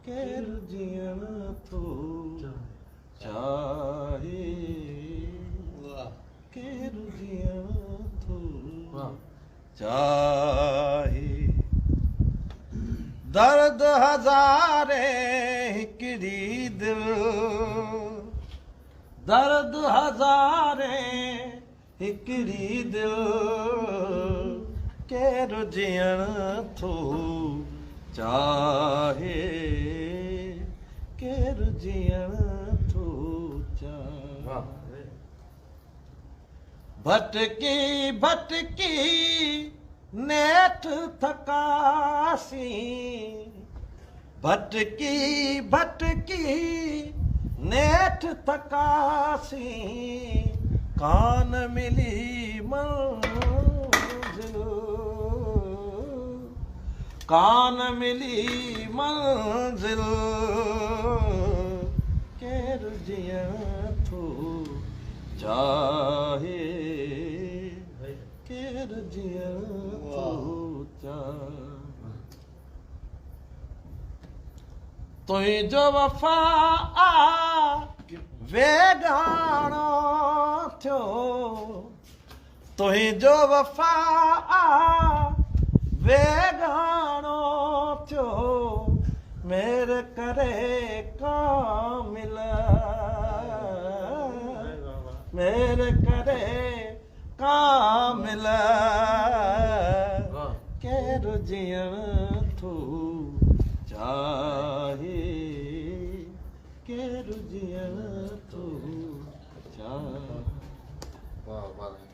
केर जियण थो चाहे केर जियण थो चाहे दर्द हज़ारे हिकिड़ी दिल दर्द हज़ारे हिकिड़ी दिल केर जियण थो चाहे केर जियण थो चाहे भटकी भटकी नेठ थकासी भटकी भटकी नेठ थकासी कान मिली मंजिल कान मिली मंजिल केर जियण थो चाहे केर जियण थो चाहे तुंहिंजो वफ़ा वेगाणो थियो तुंहिंजो वफ़ा वेगाणो थियो मेरे करे कामिल मेरे करे कामिल केर जियण थो चाहे केर जियण थो चाहे। वाह वाह।